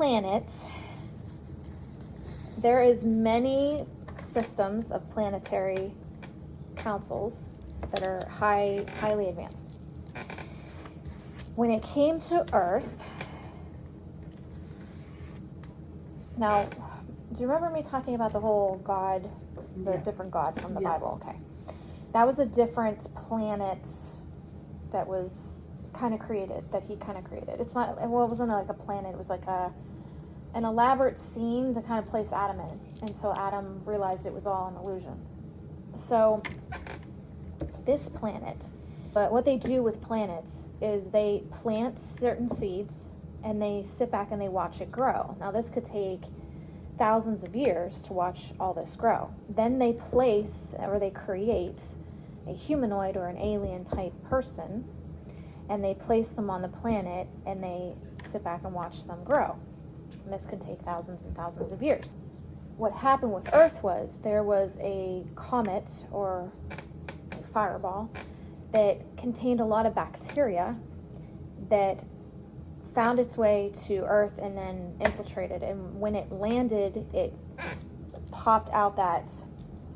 planets, there is many systems of planetary councils that are highly advanced. When it came to Earth, now, do you remember me talking about the whole God, the different God from the Bible? Okay. That was a different planet that was kind of created, that he kind of created. It's not, well, it wasn't like a planet, it was like an elaborate scene to kind of place Adam in. And so Adam realized it was all an illusion. So this planet, but what they do with planets is they plant certain seeds and they sit back and they watch it grow. Now this could take thousands of years to watch all this grow. Then they place, or they create, a humanoid or an alien type person, and they place them on the planet and they sit back and watch them grow. And this could take thousands and thousands of years. What happened with Earth was there was a comet or a fireball that contained a lot of bacteria that found its way to Earth and then infiltrated. And when it landed, it popped out that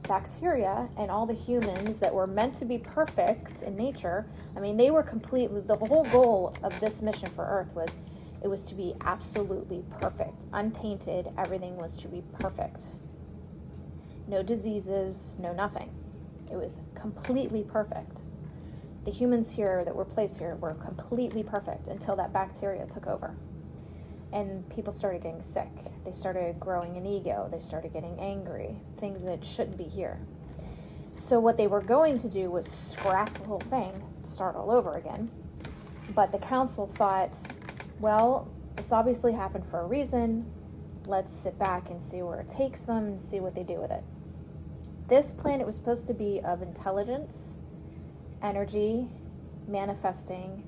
bacteria, and all the humans that were meant to be perfect in nature, I mean, they were completely, the whole goal of this mission for Earth was, it was to be absolutely perfect, untainted. Everything was to be perfect. No diseases, no nothing. It was completely perfect. The humans here that were placed here were completely perfect until that bacteria took over. And people started getting sick. They started growing an ego. They started getting angry, things that shouldn't be here. So what they were going to do was scrap the whole thing, start all over again. But the council thought, well, this obviously happened for a reason. Let's sit back and see where it takes them and see what they do with it. This planet was supposed to be of intelligence, energy, manifesting,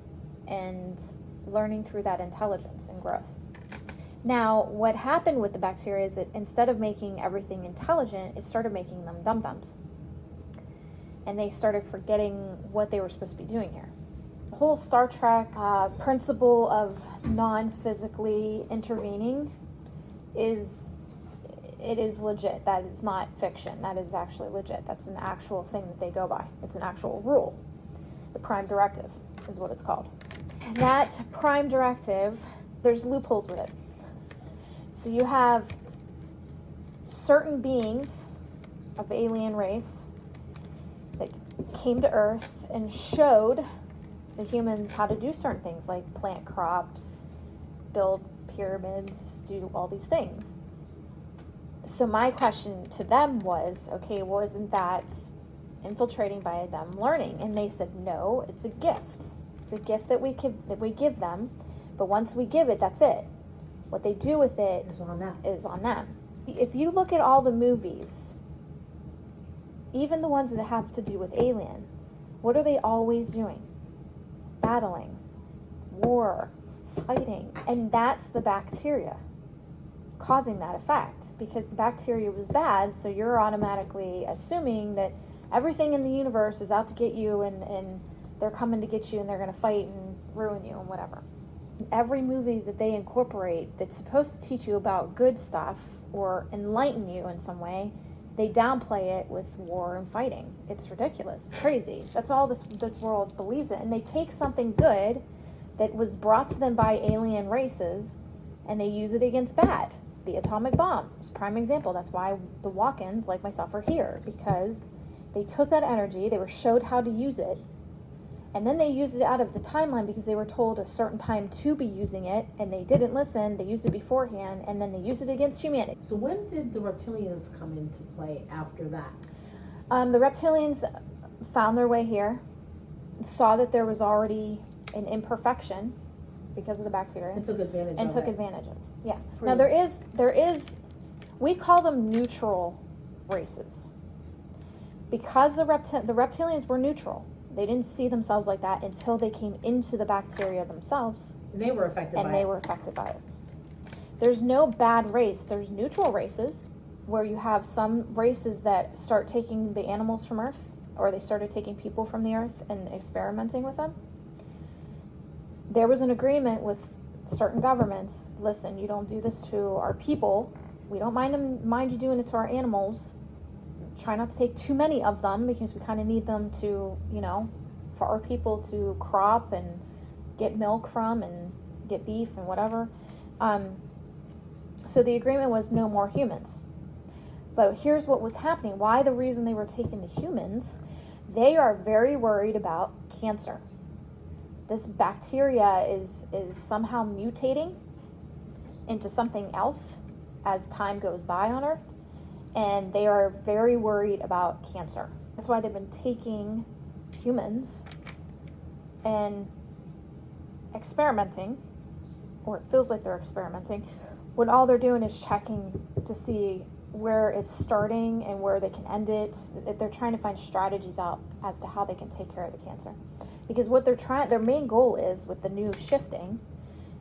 and learning through that intelligence and growth. Now, what happened with the bacteria is that instead of making everything intelligent, it started making them dum-dums. And they started forgetting what they were supposed to be doing here. The whole Star Trek principle of non-physically intervening is legit. That is not fiction. That is actually legit. That's an actual thing that they go by. It's an actual rule. The Prime Directive is what it's called. That Prime Directive, there's loopholes with it. So you have certain beings of alien race that came to Earth and showed the humans how to do certain things, like plant crops, build pyramids, do all these things. So my question to them was, okay, wasn't that infiltrating by them learning? And they said, no, it's a gift. It's a gift that we give them, but once we give it, that's it. What they do with it is on them. If you look at all the movies, even the ones that have to do with alien, what are they always doing? Battling, war, fighting. And that's the bacteria causing that effect, because the bacteria was bad, so you're automatically assuming that everything in the universe is out to get you, and they're coming to get you, and they're going to fight and ruin you and whatever. Every movie that they incorporate that's supposed to teach you about good stuff or enlighten you in some way, they downplay it with war and fighting. It's ridiculous. It's crazy. That's all this world believes in. And they take something good that was brought to them by alien races and they use it against bad. The atomic bomb is a prime example. That's why the walk-ins like myself are here, because they took that energy, they were showed how to use it, and then they used it out of the timeline because they were told a certain time to be using it, and they didn't listen. They used it beforehand, and then they used it against humanity. So when did the reptilians come into play after that? The reptilians found their way here, saw that there was already an imperfection because of the bacteria, and took advantage of it. Yeah. Now there is, we call them neutral races, because the reptilians were neutral. They didn't see themselves like that until they came into the bacteria themselves. And they were affected by it. There's no bad race. There's neutral races where you have some races that start taking the animals from Earth, or they started taking people from the Earth and experimenting with them. There was an agreement with certain governments, listen, you don't do this to our people. We don't mind you doing it to our animals. Try not to take too many of them because we kind of need them to, for our people to crop and get milk from and get beef and whatever. So the agreement was no more humans. But here's what was happening. Why the reason they were taking the humans? They are very worried about cancer. This bacteria is somehow mutating into something else as time goes by on Earth. And they are very worried about cancer. That's why they've been taking humans and experimenting, or it feels like they're experimenting, when all they're doing is checking to see where it's starting and where they can end it. They're trying to find strategies out as to how they can take care of the cancer. Because what their main goal is with the new shifting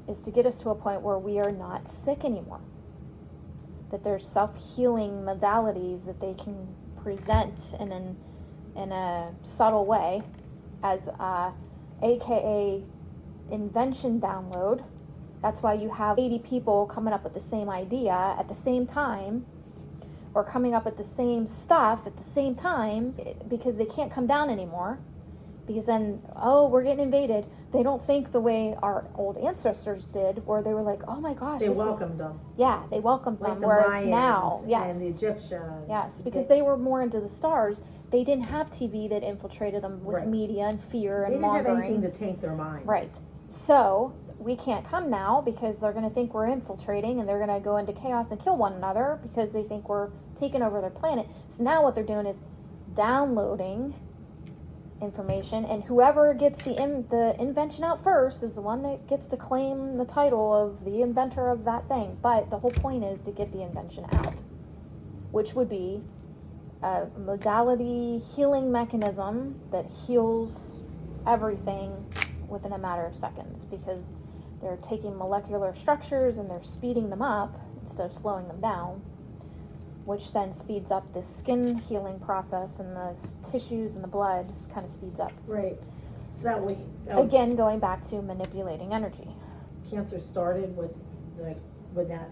is to get us to a point where we are not sick anymore. That there's self-healing modalities that they can present in a subtle way as AKA invention download. That's why you have 80 people coming up with the same idea at the same time, or coming up with the same stuff at the same time, because they can't come down anymore. Because then, we're getting invaded. They don't think the way our old ancestors did, where they were like, oh my gosh. They welcomed them. Yeah, they welcomed them. The Whereas Mayans now, yes. And the Egyptians. Yes, because they were more into the stars. They didn't have TV that infiltrated them with media and fear and mongering. They didn't have anything to taint their minds. Right. So, we can't come now because they're going to think we're infiltrating, and they're going to go into chaos and kill one another because they think we're taking over their planet. So now what they're doing is downloading information, and whoever gets the invention out first is the one that gets to claim the title of the inventor of that thing. But the whole point is to get the invention out, which would be a modality healing mechanism that heals everything within a matter of seconds, because they're taking molecular structures and they're speeding them up instead of slowing them down, which then speeds up the skin healing process, and the tissues and the blood kind of speeds up. Right. So that way, again, going back to manipulating energy. Cancer started with when that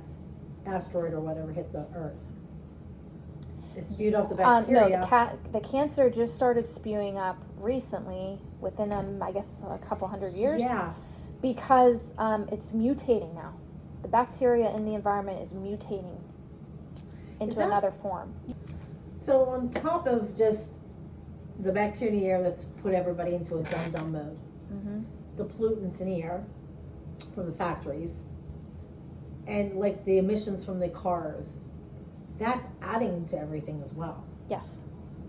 asteroid or whatever hit the Earth. It spewed up the bacteria. No, the cancer just started spewing up recently, within I guess a couple hundred years. Yeah. Because it's mutating now. The bacteria in the environment is mutating into another form. So on top of just the bacteria in the air that's put everybody into a dumb mode, the pollutants in the air from the factories, and like the emissions from the cars, that's adding to everything as well. Yes.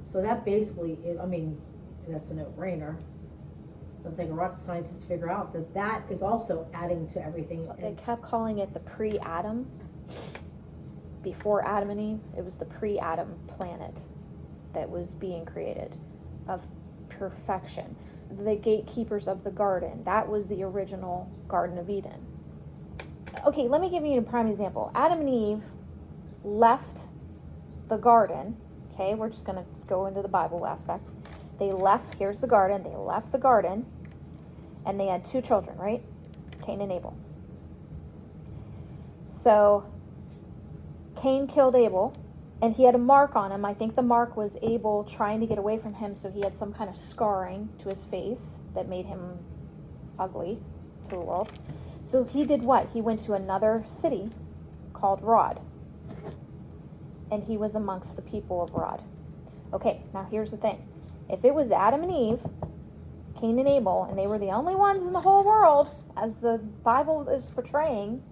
So that basically, that's a no-brainer. Doesn't take a rocket scientist to figure out that is also adding to everything. They kept calling it the pre-Adam. Before Adam and Eve, it was the pre-Adam planet that was being created of perfection. The gatekeepers of the garden, that was the original Garden of Eden. Okay, let me give you a prime example. Adam and Eve left the garden. Okay, we're just going to go into the Bible aspect. They left, here's the garden, they left the garden, and they had two children, right? Cain and Abel. So, Cain killed Abel, and he had a mark on him. I think the mark was Abel trying to get away from him, so he had some kind of scarring to his face that made him ugly to the world. So he did what? He went to another city called Rod, and he was amongst the people of Rod. Okay, now here's the thing. If it was Adam and Eve, Cain and Abel, and they were the only ones in the whole world, as the Bible is portraying,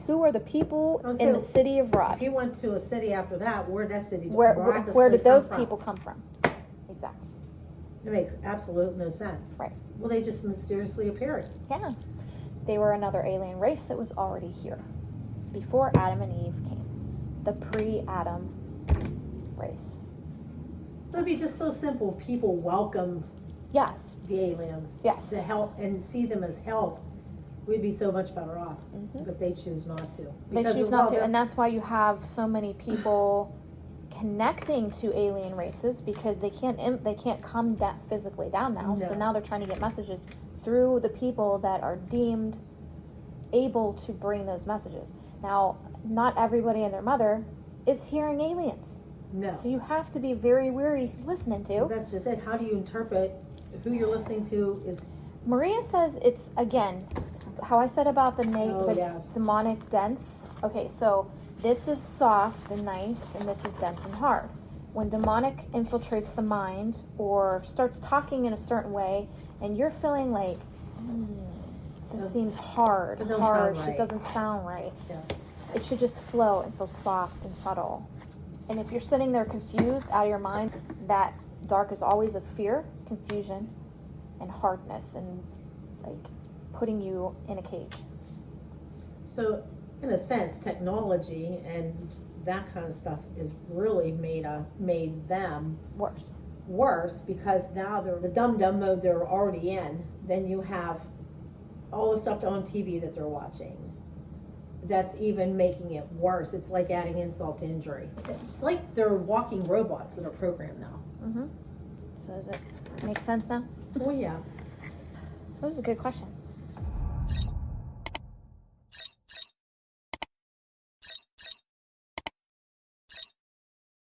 who were the people in the city of Rod? If he went to a city after that, where did those people come from? Exactly. It makes absolute no sense. Right. Well, they just mysteriously appeared. Yeah. They were another alien race that was already here before Adam and Eve came. The pre-Adam race. So it'd be just so simple. People welcomed the aliens to help and see them as help. We'd be so much better off. But they choose not to. They choose not to, and that's why you have so many people connecting to alien races, because they can't come that physically down now. No. So now they're trying to get messages through the people that are deemed able to bring those messages. Now, not everybody and their mother is hearing aliens. No. So you have to be very wary listening to. That's just it. How do you interpret who you're listening to? Is Maria says it's, again, how I said about the yes. demonic dense. Okay, so this is soft and nice, and this is dense and hard. When demonic infiltrates the mind or starts talking in a certain way, and you're feeling like, this seems hard, harsh, right. it doesn't sound right. Yeah. It should just flow and feel soft and subtle. And if you're sitting there confused out of your mind, that dark is always of fear, confusion, and hardness, and like putting you in a cage. So, in a sense, technology and that kind of stuff is really made them worse because now they're the dumb mode they're already in. Then you have all the stuff on TV that they're watching. That's even making it worse. It's like adding insult to injury. It's like they're walking robots that are programmed now. So does it make sense now? Oh yeah. That was a good question.